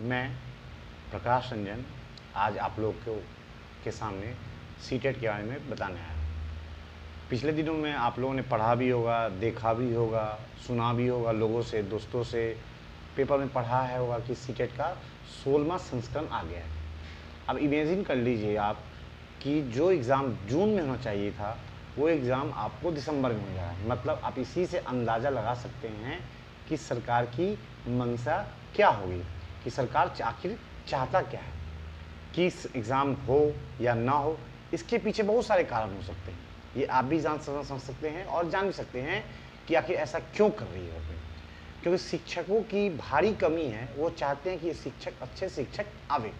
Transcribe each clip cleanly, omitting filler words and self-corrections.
मैं प्रकाश रंजन आज आप लोग के सामने सीटेट के बारे में बताने आया हूँ। पिछले दिनों में आप लोगों ने पढ़ा भी होगा, देखा भी होगा, सुना भी होगा, लोगों से, दोस्तों से, पेपर में पढ़ा है होगा कि सीटेट का 16वां संस्करण आ गया है। अब इमेजिन कर लीजिए आप कि जो एग्ज़ाम जून में होना चाहिए था वो एग्ज़ाम आपको दिसंबर में हो रहा है। मतलब आप इसी से अंदाज़ा लगा सकते हैं कि सरकार की मंशा क्या होगी, कि सरकार आखिर चाहता क्या है, कि इस एग्ज़ाम हो या ना हो। इसके पीछे बहुत सारे कारण हो सकते हैं, ये आप भी समझ सकते हैं और जान भी सकते हैं कि आखिर ऐसा क्यों कर रही है। क्योंकि शिक्षकों की भारी कमी है, वो चाहते हैं कि शिक्षक अच्छे शिक्षक आवे।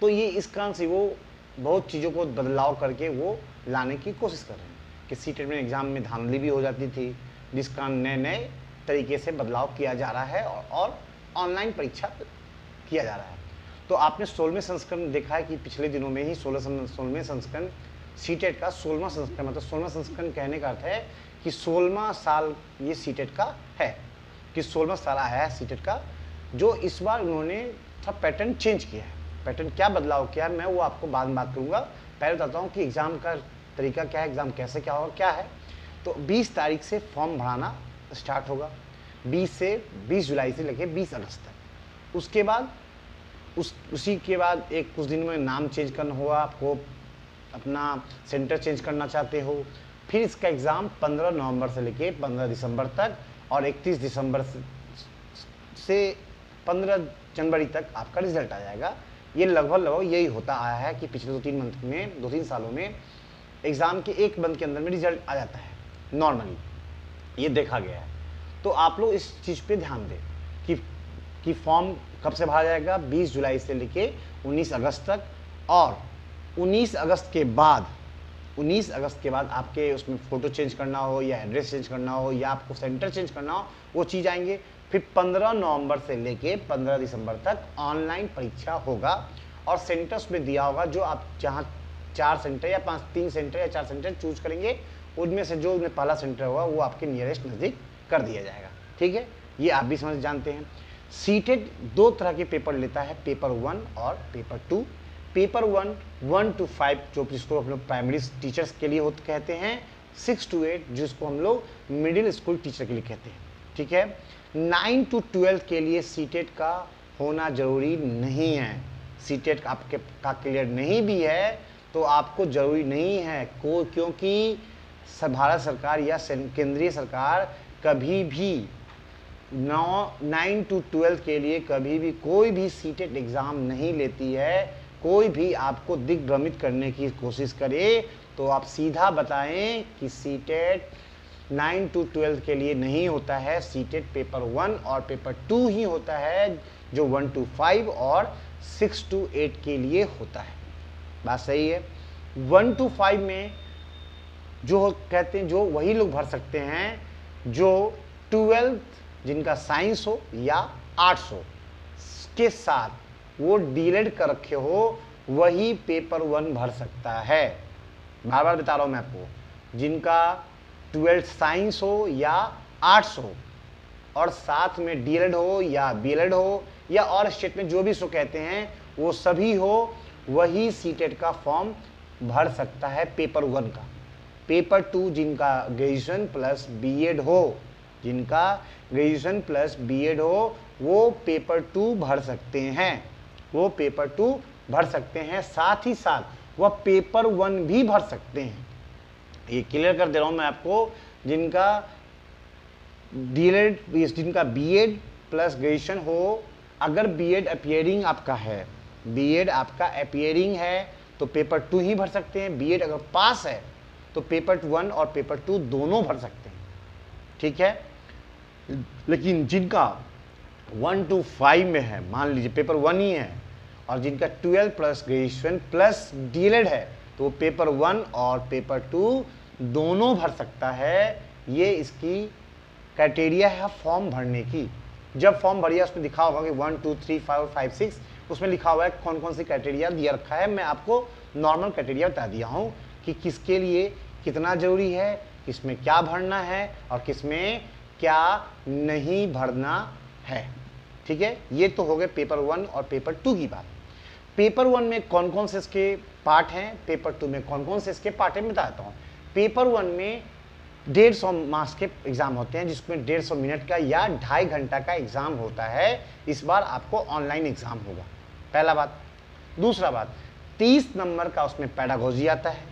तो ये इस कारण से वो बहुत चीज़ों को बदलाव करके वो लाने की कोशिश कर रहे हैं कि सीटेट में एग्ज़ाम में धांधली भी हो जाती थी, जिस कारण नए नए तरीके से बदलाव किया जा रहा है और ऑनलाइन परीक्षा किया जा रहा है। तो आपने 16वें संस्करण देखा है कि पिछले दिनों में ही 16वें संस्करण सीटेट का 16वां संस्करण, मतलब 16वां संस्करण कहने का अर्थ है कि 16वां साल ये सीटेट का है, कि 16वां साल आया है सीटेट का। जो इस बार उन्होंने थोड़ा पैटर्न चेंज किया है। पैटर्न क्या बदलाव किया है मैं वो आपको बाद में बात करूँगा। पहले बताता हूँ कि एग्ज़ाम का तरीका क्या है, एग्ज़ाम कैसे क्या होगा क्या है। तो 20 तारीख से फॉर्म भराना स्टार्ट होगा, 20 जुलाई से लेकर 20 अगस्त तक। उसके बाद उसी के बाद कुछ दिन में नाम चेंज करना होगा, आपको अपना सेंटर चेंज करना चाहते हो। फिर इसका एग्ज़ाम 15 नवंबर से लेके 15 दिसंबर तक और 31 दिसंबर से 15 जनवरी तक आपका रिजल्ट आ जाएगा। ये लगभग यही होता आया है कि पिछले 2-3 सालों में एग्ज़ाम के एक मंथ के अंदर में रिजल्ट आ जाता है नॉर्मली, ये देखा गया है। तो आप लोग इस चीज़ पे ध्यान दें कि फॉर्म कब से भरा जाएगा, 20 जुलाई से लेके 19 अगस्त तक। और 19 अगस्त के बाद आपके उसमें फ़ोटो चेंज करना हो या एड्रेस चेंज करना हो या आपको सेंटर चेंज करना हो, वो चीज़ आएंगे। फिर 15 नवंबर से लेके 15 दिसंबर तक ऑनलाइन परीक्षा होगा और सेंटर्स में दिया होगा, जो आप जहाँ 4 सेंटर या 3 सेंटर या 4 सेंटर चूज करेंगे, उनमें से जो उनमें पहला सेंटर होगा वो आपके नियरेस्ट नज़दीक कर दिया जाएगा। ठीक है, ये आप भी समझ जानते हैं। सीटेट 2 तरह के पेपर लेता है, पेपर 1 और पेपर 2। पेपर 1 to 5 जो जिसको हम लोग प्राइमरी टीचर्स के लिए कहते हैं, 6 to 8 जिसको हम लोग मिडिल स्कूल टीचर के लिए कहते हैं। ठीक है, 9 to 12 के लिए सीटेट का होना जरूरी नहीं है। सीटेट आपके का क्लियर नहीं भी है तो आपको जरूरी नहीं है क्योंकि भारत सरकार या केंद्रीय सरकार कभी भी 9 to 12 के लिए कभी भी कोई भी सीटेट एग्ज़ाम नहीं लेती है। कोई भी आपको दिग्भ्रमित करने की कोशिश करे तो आप सीधा बताएं कि सीटेट 9 to 12 के लिए नहीं होता है। सीटेट पेपर 1 और पेपर 2 ही होता है, जो 1 to 5 और 6 to 8 के लिए होता है। बात सही है। 1 to 5 में जो कहते हैं, जो वही लोग भर सकते हैं जो 12th जिनका साइंस हो या आर्ट्स हो के साथ वो डीलेड कर रखे हो, वही पेपर 1 भर सकता है। बार बार बता रहा हूं मैं आपको, जिनका 12th साइंस हो या आर्ट्स हो और साथ में डीएलएड हो या बीएलएड हो या और स्टेट में जो भी इसको कहते हैं वो सभी हो, वही सीटेट का फॉर्म भर सकता है पेपर 1 का। पेपर 2 जिनका ग्रेजुएशन प्लस बीएड हो, वो पेपर 2 भर सकते हैं, साथ ही साथ वह पेपर 1 भी भर सकते हैं। ये क्लियर कर दे रहा हूं मैं आपको, जिनका डीएलएड, जिनका बीएड प्लस ग्रेजुएशन हो, अगर बीएड अपीयरिंग आपका है तो पेपर 2 ही भर सकते हैं। बीएड अगर पास है तो पेपर 1 और पेपर 2 दोनों भर सकते हैं। ठीक है, लेकिन जिनका 1 to 5 में है, मान लीजिए पेपर 1 ही है और जिनका 12 प्लस ग्रेजुएशन प्लस डीएलएड है, तो पेपर 1 और पेपर 2 दोनों भर सकता है। ये इसकी क्राइटेरिया है फॉर्म भरने की। जब फॉर्म भरिए उसमें लिखा होगा कि 1 2 3 4 5 6, उसमें लिखा हुआ है कौन कौन सी क्राइटेरिया दिया रखा है। मैं आपको नॉर्मल क्राइटेरिया बता दिया हूँ कि किसके लिए कितना ज़रूरी है, किसमें क्या भरना है और किसमें क्या नहीं भरना है। ठीक है, ये तो हो गए पेपर 1 और पेपर 2 की बात। पेपर 1 में कौन कौन से इसके पार्ट हैं, पेपर 2 में कौन कौन से इसके पार्ट हैं, बताता हूँ। पेपर 1 में 150 मार्क्स के एग्जाम होते हैं, जिसमें 150 मिनट का या 2.5 घंटा का एग्जाम होता है। इस बार आपको ऑनलाइन एग्जाम होगा, पहला बात। दूसरा बात, 30 नंबर का उसमें पेडागोजी आता है,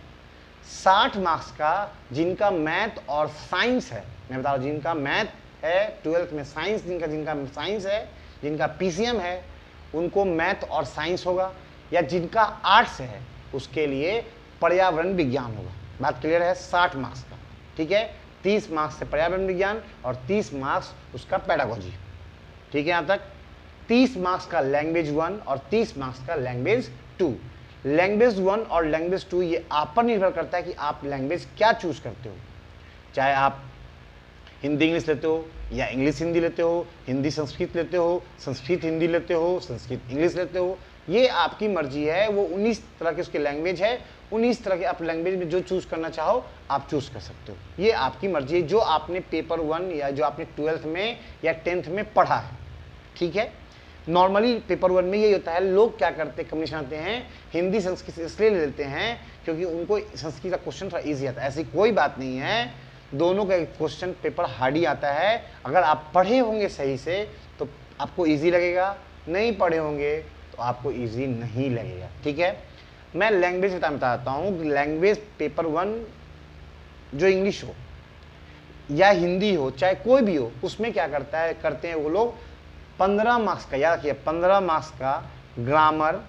60 मार्क्स का जिनका मैथ और साइंस है, मैं बता रहा हूँ, जिनका मैथ है 12th में, साइंस जिनका साइंस है, जिनका पीसीएम है, उनको मैथ और साइंस होगा, या जिनका आर्ट्स है उसके लिए पर्यावरण विज्ञान होगा। बात क्लियर है, 60 मार्क्स का, ठीक है। 30 मार्क्स से पर्यावरण विज्ञान और 30 मार्क्स उसका पेडागोजी, ठीक है। यहाँ तक 30 मार्क्स का लैंग्वेज 1 और 30 मार्क्स का लैंग्वेज 2। लैंग्वेज 1 और लैंग्वेज 2 ये आप पर निर्भर करता है कि आप लैंग्वेज क्या चूज करते हो, चाहे आप हिंदी इंग्लिश लेते हो या इंग्लिश हिंदी लेते हो, हिंदी संस्कृत लेते हो, संस्कृत हिंदी लेते हो, संस्कृत इंग्लिश लेते हो, ये आपकी मर्जी है। वो 19 तरह के उसके लैंग्वेज है, 19 तरह के आप लैंग्वेज में जो चूज करना चाहो आप चूज कर सकते हो, ये आपकी मर्जी है, जो आपने पेपर 1 या जो आपने 12th में या 10th में पढ़ा है, ठीक है। नॉर्मली पेपर 1 में यही होता है, लोग क्या करते हैं, कमीशन आते हैं, हिंदी संस्कृत इसलिए ले लेते हैं क्योंकि उनको संस्कृत का क्वेश्चन थोड़ा ईजी आता है। ऐसी कोई बात नहीं है, दोनों का क्वेश्चन पेपर हार्ड ही आता है। अगर आप पढ़े होंगे सही से तो आपको इजी लगेगा, नहीं पढ़े होंगे तो आपको इजी नहीं लगेगा, ठीक है। मैं लैंग्वेज बताता हूँ। लैंग्वेज पेपर 1 जो इंग्लिश हो या हिंदी हो, चाहे कोई भी हो, उसमें क्या करते हैं वो लोग 15 मार्क्स का, याद रखिए 15 मार्क्स का ग्रामर,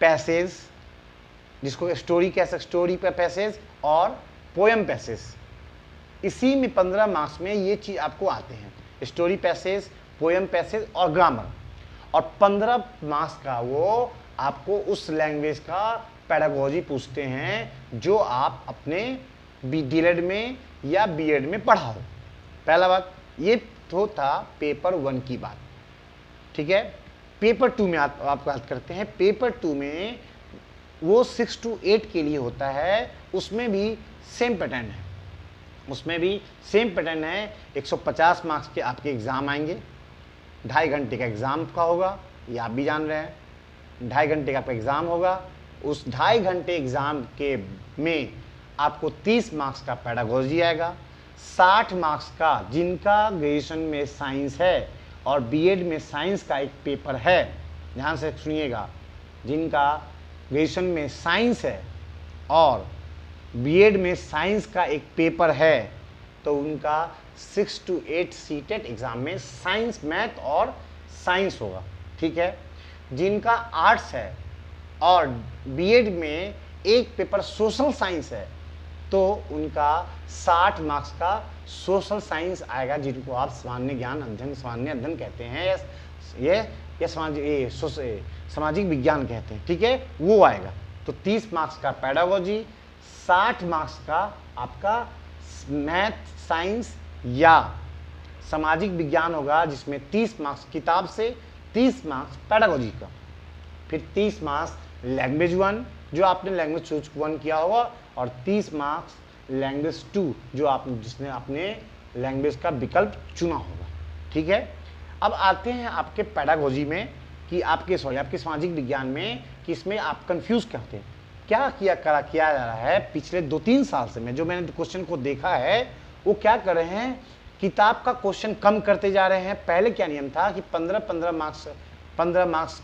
पैसेज, जिसको स्टोरी कह सकते, स्टोरी पे पैसेज और पोएम पैसेज, इसी में 15 मार्क्स में ये चीज़ आपको आते हैं, स्टोरी पैसेज, पोएम पैसेज और ग्रामर। और 15 मार्क्स का वो आपको उस लैंग्वेज का पेडागोजी पूछते हैं जो आप अपने डीएलएड में या बीएड में पढ़ा हो। पहला बात ये तो था पेपर 1 की बात, ठीक है। पेपर 2 में आप बात करते हैं। पेपर 2 में वो 6 to 8 के लिए होता है, उसमें भी सेम पैटर्न है, उसमें भी सेम पैटर्न है। 150 मार्क्स के आपके एग्ज़ाम आएंगे, 2.5 घंटे का एग्ज़ाम का होगा, ये आप भी जान रहे हैं, 2.5 घंटे का आपका एग्ज़ाम होगा। उस 2.5 घंटे एग्ज़ाम के में आपको 30 मार्क्स का पेडागोजी आएगा, 60 मार्क्स का जिनका ग्रेजुएशन में साइंस है और बीएड में साइंस का एक पेपर है, ध्यान से सुनिएगा, जिनका ग्रेजुएशन में साइंस है और बीएड में साइंस का एक पेपर है, तो उनका 6 to 8 सीटेट एग्ज़ाम में साइंस, मैथ और साइंस होगा, ठीक है। जिनका आर्ट्स है और बीएड में एक पेपर सोशल साइंस है, तो उनका 60 मार्क्स का सोशल साइंस आएगा, जिनको आप सामान्य ज्ञान अध्ययन, सामान्य अध्ययन कहते हैं, ये सामाजिक विज्ञान कहते हैं, ठीक है, वो आएगा। तो 30 मार्क्स का पेडागोजी, 60 मार्क्स का आपका मैथ, साइंस या सामाजिक विज्ञान होगा, जिसमें 30 मार्क्स किताब से, 30 मार्क्स पेडागोजी का, फिर 30 मार्क्स लैंग्वेज 1 जो आपने लैंग्वेज चूज 1 किया होगा, और 30 मार्क्स लैंग्वेज 2 जो जिसने अपने लैंग्वेज का विकल्प चुना होगा, ठीक है। अब आते हैं आपके पेडागोजी में कि आपके सामाजिक विज्ञान में कि इसमें आप कंफ्यूज करते हैं क्या किया जा रहा है। पिछले 2-3 साल से मैं मैंने क्वेश्चन को देखा है, वो क्या कर रहे हैं, किताब का क्वेश्चन कम करते जा रहे हैं। पहले क्या नियम था कि 15 मार्क्स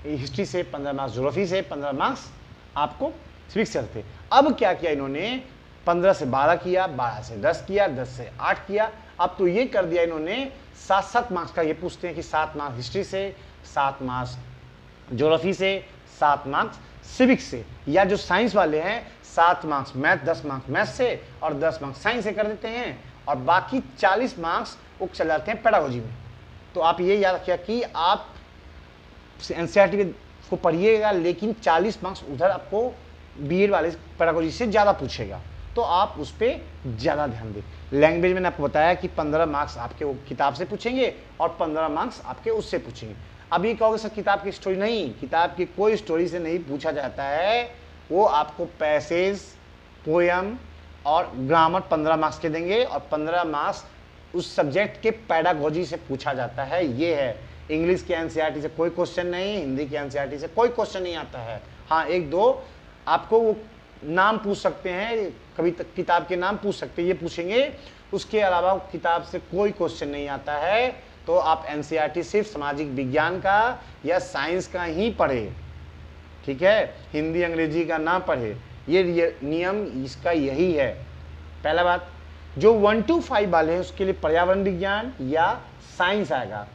हिस्ट्री से, 15 मार्क्स ज्योग्राफी से, 15 मार्क्स आपको सिविक्स से थे। अब क्या किया इन्होंने, 15 से 12 किया, 12 से 10 किया, 10 से 8 किया। अब तो ये कर दिया इन्होंने 7-7 मार्क्स का, ये पूछते हैं कि 7 मार्क्स हिस्ट्री से, 7 मार्क्स ज्योग्राफी से, 7 मार्क्स सिविक्स से, या जो साइंस वाले हैं 7 मार्क्स मैथ, 10 मार्क्स मैथ से और 10 मार्क्स साइंस से कर देते हैं, और बाकी 40 मार्क्स वो चल जाते हैं पेडागोजी में। तो आप ये याद रखिए कि आप एनसीईआरटी को पढ़िएगा, लेकिन 40 मार्क्स उधर आपको बीएड वाले पेडागोजी से ज़्यादा पूछेगा, तो आप उस पर ज़्यादा ध्यान दें। लैंग्वेज में मैंने आपको बताया कि 15 मार्क्स आपके वो किताब से पूछेंगे और 15 मार्क्स आपके उससे पूछेंगे। अभी कहोगे सर किताब की स्टोरी, नहीं, किताब की कोई स्टोरी से नहीं पूछा जाता है, वो आपको पैसेज, पोएम और ग्रामर 15 मार्क्स के देंगे, और 15 मार्क्स उस सब्जेक्ट के पेडागोजी से पूछा जाता है। ये है इंग्लिश के एनसीईआरटी से कोई क्वेश्चन नहीं, हिंदी के एनसीईआरटी से कोई क्वेश्चन नहीं आता है। हाँ, एक दो आपको वो नाम पूछ सकते हैं, कभी किताब के नाम पूछ सकते हैं, ये पूछेंगे, उसके अलावा किताब से कोई क्वेश्चन नहीं आता है। तो आप एनसीईआरटी सिर्फ सामाजिक विज्ञान का या साइंस का ही पढ़े, ठीक है, हिंदी अंग्रेजी का ना पढ़े। ये नियम इसका यही है। पहला बात, जो 1 to 5 वाले हैं उसके लिए पर्यावरण विज्ञान या साइंस आएगा।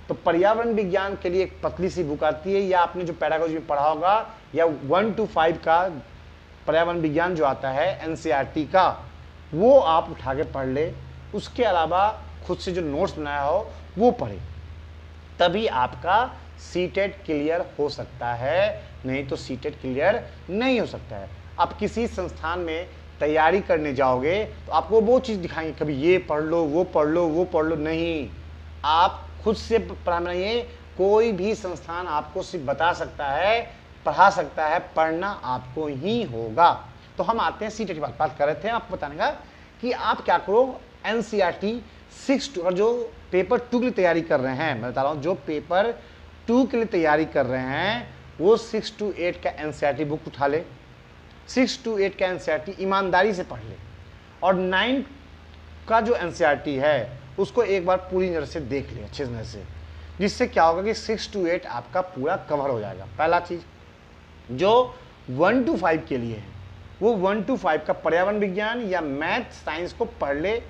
तो पर्यावरण विज्ञान के लिए एक पतली सी बुक आती है, या आपने जो पैडागोजी में पढ़ा होगा, या 1 to 5 का पर्यावरण विज्ञान जो आता है एनसीईआरटी का, वो आप उठा के पढ़ ले। उसके अलावा खुद से जो नोट्स बनाया हो वो पढ़े, तभी आपका सीटेट क्लियर हो सकता है, नहीं तो सीटेट क्लियर नहीं हो सकता है। आप किसी संस्थान में तैयारी करने जाओगे तो आपको वो चीज़ दिखाएंगे, कभी ये पढ़ लो, वो पढ़ लो, वो पढ़ लो, नहीं, आप खुद से बनाइए। कोई भी संस्थान आपको सिर्फ बता सकता है, पढ़ा सकता है, पढ़ना आपको ही होगा। तो हम आते हैं सीटेट की बात कर रहे थे, आपको बताने का कि आप क्या करो, एनसीईआरटी 6 और जो पेपर 2 के लिए तैयारी कर रहे हैं, मैं बता रहा हूँ, जो पेपर 2 के लिए तैयारी कर रहे हैं वो 6 to 8 का एनसीईआरटी बुक उठा ले, 6 to 8 का एनसीईआरटी ईमानदारी से पढ़ ले, और 9 का जो एनसीईआरटी है उसको एक बार पूरी नज़र से देख ले, अच्छे नज़र से, जिससे क्या होगा कि 6 to 8 आपका पूरा कवर हो जाएगा। पहला चीज़, जो 1 to 5 के लिए है वो 1 to 5 का पर्यावरण विज्ञान या मैथ साइंस को पढ़ ले,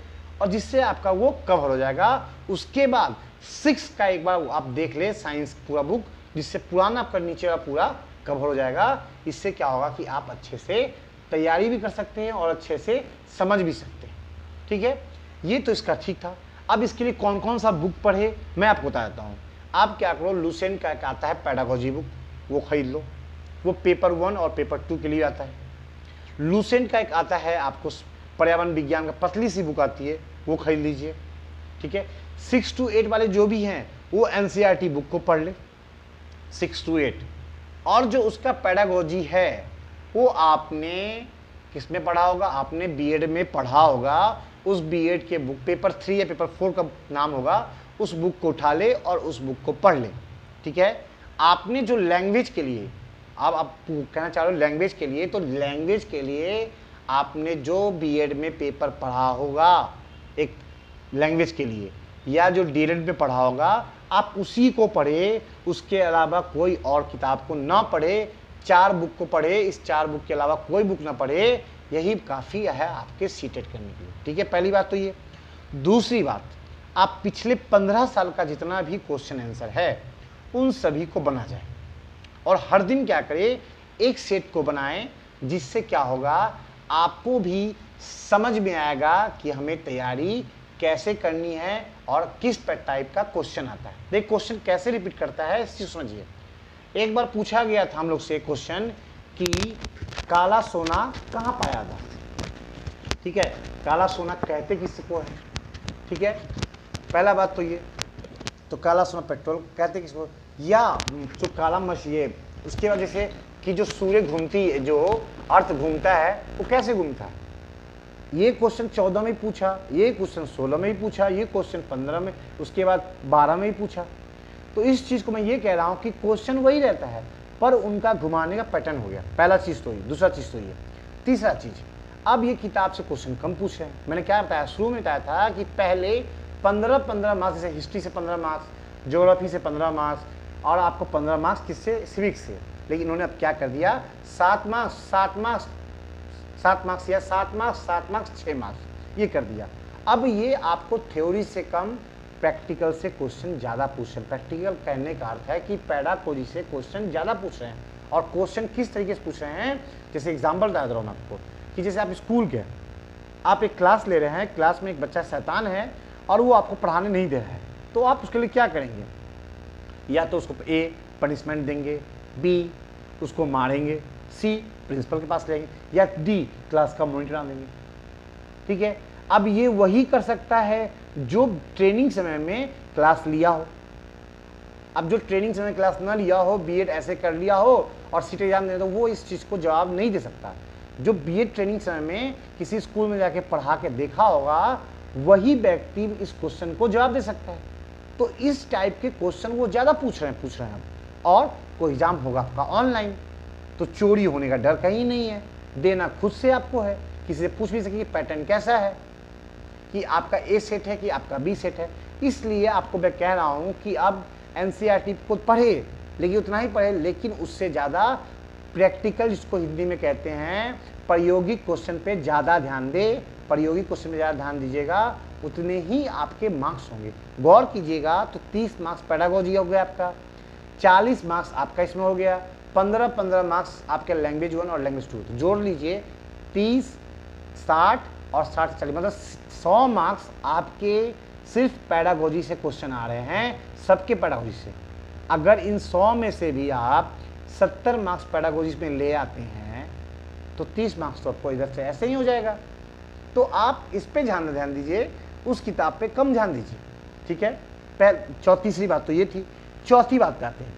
और जिससे आपका वो कवर हो जाएगा। उसके बाद 6 का एक बार आप देख ले साइंस पूरा बुक, जिससे पुराना आपका नीचे का पूरा कवर हो जाएगा। इससे क्या होगा कि आप अच्छे से तैयारी भी कर सकते हैं और अच्छे से समझ भी सकते हैं, ठीक है। ये तो इसका ठीक था। अब इसके लिए कौन कौन सा बुक पढ़े मैं आपको बता देता हूँ। आप क्या करो, लुसेंट का एक आता है पैडागोजी बुक, वो खरीद लो, वो पेपर 1 और पेपर 2 के लिए आता है। लुसेंट का एक आता है आपको पर्यावरण विज्ञान का, पतली सी बुक आती है, वो खरीद लीजिए, ठीक है। 6 to 8 वाले जो भी हैं वो एनसीईआरटी बुक को पढ़ ले, 6 to 8। और जो उसका पैडागोजी है वो आपने किस में पढ़ा होगा, आपने बीएड में पढ़ा होगा। उस बीएड के बुक पेपर 3 या पेपर 4 का नाम होगा, उस बुक को उठा ले और उस बुक को पढ़ ले, ठीक है। आपने जो लैंग्वेज के लिए, अब आप कहना चाह रहे हो लैंग्वेज के लिए, तो लैंग्वेज के लिए आपने जो बीएड में पेपर पढ़ा होगा एक लैंग्वेज के लिए, या जो डीएलएड में पढ़ा होगा, आप उसी को पढ़े। उसके अलावा कोई और किताब को ना पढ़े, 4 बुक को पढ़े, इस 4 बुक के अलावा कोई बुक ना पढ़े, यही काफ़ी है आपके सीटेट करने के लिए, ठीक है। पहली बात तो ये। दूसरी बात, आप पिछले 15 साल का जितना भी क्वेश्चन आंसर है उन सभी को बना जाए, और हर दिन क्या करें, एक सेट को बनाएं, जिससे क्या होगा, आपको भी समझ में आएगा कि हमें तैयारी कैसे करनी है और किस टाइप का क्वेश्चन आता है। देख, क्वेश्चन कैसे रिपीट करता है इसी समझिए। एक बार पूछा गया था हम लोग से क्वेश्चन कि काला सोना कहाँ पाया था, ठीक है, काला सोना कहते किसको है, ठीक है। पहला बात तो ये, तो काला सोना पेट्रोल कहते किसको, या जो काला ये उसके वजह से कि जो सूर्य घूमती है, जो अर्थ घूमता है, वो कैसे घूमता है। ये क्वेश्चन 14 में पूछा, ये क्वेश्चन 16 में ही पूछा, ये क्वेश्चन 15 में, उसके बाद 12 में ही पूछा। तो इस चीज़ को मैं ये कह रहा हूँ कि क्वेश्चन वही रहता है, पर उनका घुमाने का पैटर्न हो गया। पहला चीज़ तो ये, दूसरा चीज़ तो ये, तीसरा चीज़, अब ये किताब से क्वेश्चन कम पूछ रहे हैं। मैंने क्या बताया, शुरू में बताया था कि पहले 15-15 मार्क्स, जैसे हिस्ट्री से 15 मार्क्स, ज्योग्राफी से 15 मार्क्स, और आपको 15 मार्क्स किससे, सिविक्स से। लेकिन इन्होंने अब क्या कर दिया, 7 मार्क्स 7 मार्क्स 7 मार्क्स, या 7 मार्क्स 7 मार्क्स 6 मार्क्स, ये कर दिया। अब ये आपको थ्योरी से कम प्रैक्टिकल से क्वेश्चन ज़्यादा पूछ रहे हैं। प्रैक्टिकल कहने का अर्थ है कि पैडागोजी से क्वेश्चन ज़्यादा पूछ रहे हैं। और क्वेश्चन किस तरीके से पूछ रहे हैं, जैसे एग्जाम्पल बता रहा हूँ आपको, कि जैसे आप स्कूल के, आप एक क्लास ले रहे हैं, क्लास में एक बच्चा शैतान है और वो आपको पढ़ाने नहीं दे रहा है, तो आप उसके लिए क्या करेंगे, या तो उसको ए पनिशमेंट देंगे, बी उसको मारेंगे, सी प्रिंसिपल के पास लेंगे, या डी क्लास का मॉनिटर आनेंगे, ठीक है। अब ये वही कर सकता है जो ट्रेनिंग समय में क्लास लिया हो। अब जो ट्रेनिंग समय क्लास ना लिया हो, बीएड ऐसे कर लिया हो और सीट एग्जाम दे, तो वो इस चीज़ को जवाब नहीं दे सकता। जो बीएड ट्रेनिंग समय में किसी स्कूल में जाके पढ़ा के देखा होगा, वही व्यक्ति इस क्वेश्चन को जवाब दे सकता है। तो इस टाइप के क्वेश्चन वो ज़्यादा पूछ रहे हैं और कोई एग्जाम होगा आपका ऑनलाइन, तो चोरी होने का डर कहीं नहीं है, देना खुद से आपको है, किसी से पूछ भी सके पैटर्न कैसा है, कि आपका ए सेट है कि आपका बी सेट है। इसलिए आपको मैं कह रहा हूँ कि अब एनसीईआरटी को पढ़े, लेकिन उतना ही पढ़े, लेकिन उससे ज़्यादा प्रैक्टिकल, जिसको हिंदी में कहते हैं प्रायोगिक क्वेश्चन पे ज़्यादा ध्यान दे। प्रायोगिक क्वेश्चन में ज़्यादा ध्यान दीजिएगा, उतने ही आपके मार्क्स होंगे। गौर कीजिएगा तो 30 मार्क्स पेडागोजी हो गया आपका, 40 मार्क्स आपका इसमें हो गया, 15-15 मार्क्स आपके लैंग्वेज 1 और लैंग्वेज 2। तो जोड़ लीजिए 30, 60 और 60 40, मतलब 100 मार्क्स आपके सिर्फ पेडागोजी से क्वेश्चन आ रहे हैं, सबके पेडागोजी से। अगर इन 100 में से भी आप 70 मार्क्स पेडागोजी में ले आते हैं तो 30 मार्क्स तो आपको इधर से ऐसे ही हो जाएगा। तो आप इस पे ध्यान दीजिए, उस किताब पे कम ध्यान दीजिए, ठीक है। तीसरी बात तो ये थी। चौथी बात कहते हैं,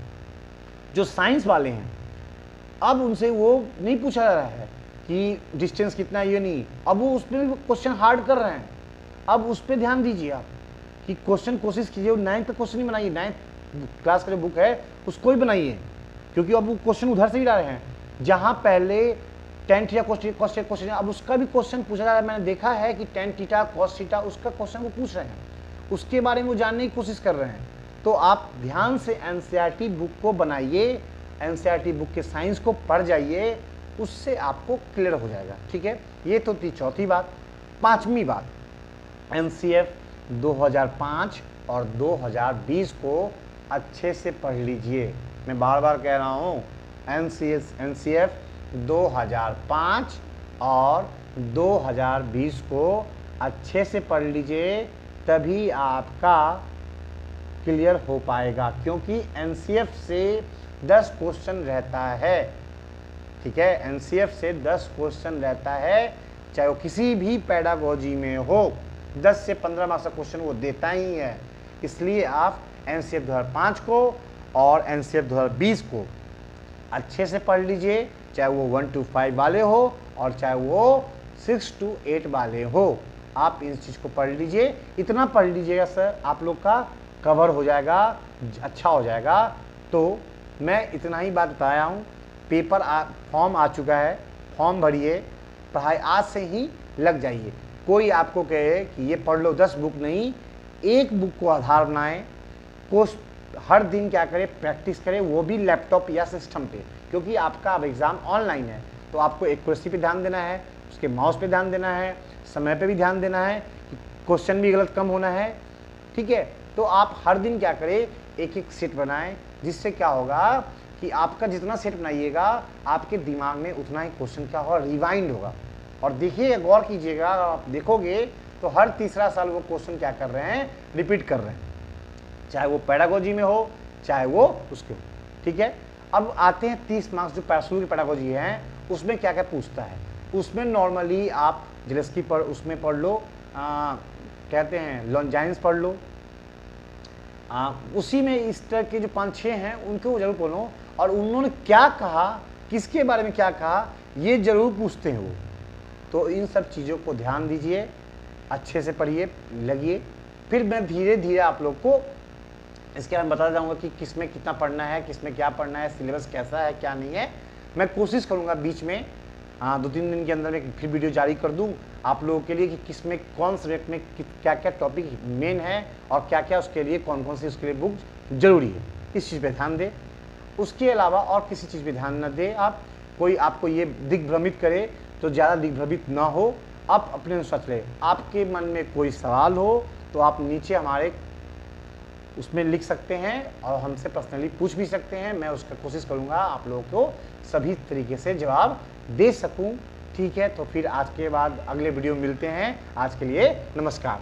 जो साइंस वाले हैं अब उनसे वो नहीं पूछा जा रहा है कि डिस्टेंस कितना है, ये नहीं, अब वो उसमें भी क्वेश्चन हार्ड कर रहे हैं। अब उस पर ध्यान दीजिए आप कि क्वेश्चन कोशिश कीजिए, 9th का क्वेश्चन ही बनाइए, 9th क्लास का जो बुक है उसको ही बनाइए, क्योंकि अब वो क्वेश्चन उधर से ही ला रहे हैं। जहाँ पहले टेन थीटा क्वेश्चन, अब उसका भी क्वेश्चन पूछा जा रहा है। मैंने देखा है कि टेन थीटा कॉस थीटा उसका क्वेश्चन वो पूछ रहे हैं, उसके बारे में वो जानने की कोशिश कर रहे हैं। तो आप ध्यान से एनसीईआरटी बुक को बनाइए, एनसीईआरटी बुक के साइंस को पढ़ जाइए, उससे आपको क्लियर हो जाएगा, ठीक है। ये तो थी चौथी बात। पांचवी बात, एनसीएफ 2005 और 2020 को अच्छे से पढ़ लीजिए। मैं बार बार कह रहा हूँ, एनसीएफ 2005 और 2020 को अच्छे से पढ़ लीजिए, तभी आपका क्लियर हो पाएगा, क्योंकि एनसीएफ से 10 क्वेश्चन रहता है, ठीक है। एनसीएफ से 10 क्वेश्चन रहता है, चाहे वो किसी भी पेडागोजी में हो, 10 से 15 मार्क्स का क्वेश्चन वो देता ही है। इसलिए आप एनसीएफ 2005 को और एनसीएफ 2020 को अच्छे से पढ़ लीजिए, चाहे वो 1 to 5 वाले हो और चाहे वो 6 to 8 वाले हो। आप इस चीज़ को पढ़ लीजिए, इतना पढ़ लीजिएगा सर, आप लोग का कवर हो जाएगा, अच्छा हो जाएगा। तो मैं इतना ही बात बताया हूँ। पेपर फॉर्म आ चुका है, फॉर्म भरिए, पढ़ाई आज से ही लग जाइए। कोई आपको कहे कि ये पढ़ लो, 10 बुक नहीं, एक बुक को आधार बनाएं, कोर्स हर दिन क्या करें, प्रैक्टिस करें, वो भी लैपटॉप या सिस्टम पे, क्योंकि आपका अब एग्ज़ाम ऑनलाइन है। तो आपको एक्यूरेसी पे ध्यान देना है, उसके माउस पे ध्यान देना है, समय पे भी ध्यान देना है, क्वेश्चन भी गलत कम होना है, ठीक है। तो आप हर दिन क्या करें, एक एक सेट बनाएं, जिससे क्या होगा कि आपका जितना सेट बनाइएगा आपके दिमाग में उतना ही क्वेश्चन क्या होगा, रिवाइंड होगा। और देखिए, गौर कीजिएगा, आप देखोगे तो हर तीसरा साल वो क्वेश्चन क्या कर रहे हैं, रिपीट कर रहे हैं, चाहे वो पेडागोजी में हो चाहे वो उसके हो, ठीक है। अब आते हैं 30 मार्क्स जो शुरू की पेडागोजी है, उसमें क्या क्या पूछता है। उसमें नॉर्मली आप जिलेस्की पर उसमें पढ़ लो, कहते हैं लॉन्जाइन्स पढ़ लो, उसी में इस तरह के जो 5-6 हैं उनको जरूर पढ़ो, और उन्होंने क्या कहा, किसके बारे में क्या कहा, ये जरूर पूछते हैं वो। तो इन सब चीज़ों को ध्यान दीजिए, अच्छे से पढ़िए, लगिए। फिर मैं धीरे धीरे आप लोग को इसके बारे में बता जाऊँगा कि किस में कितना पढ़ना है, किस में क्या पढ़ना है, सिलेबस कैसा है क्या नहीं है। मैं कोशिश करूँगा बीच में 2-3 दिन के अंदर में फिर वीडियो जारी कर दूँ आप लोगों के लिए कि किस में कौन सब्जेक्ट में क्या क्या टॉपिक मेन है और क्या क्या उसके लिए कौन कौन सी उसके लिए बुक जरूरी है। इस चीज़ पे ध्यान दें, उसके अलावा और किसी चीज़ पे ध्यान न दें। आप कोई आपको ये दिग्भ्रमित करे तो ज़्यादा दिग्भ्रमित ना हो, आप अपने अनुसार चले। आपके मन में कोई सवाल हो तो आप नीचे हमारे उसमें लिख सकते हैं और हमसे पर्सनली पूछ भी सकते हैं। मैं उसका कोशिश करूँगा आप लोगों को सभी तरीके से जवाब दे सकूँ, ठीक है। तो फिर आज के बाद अगले वीडियो में मिलते हैं। आज के लिए नमस्कार।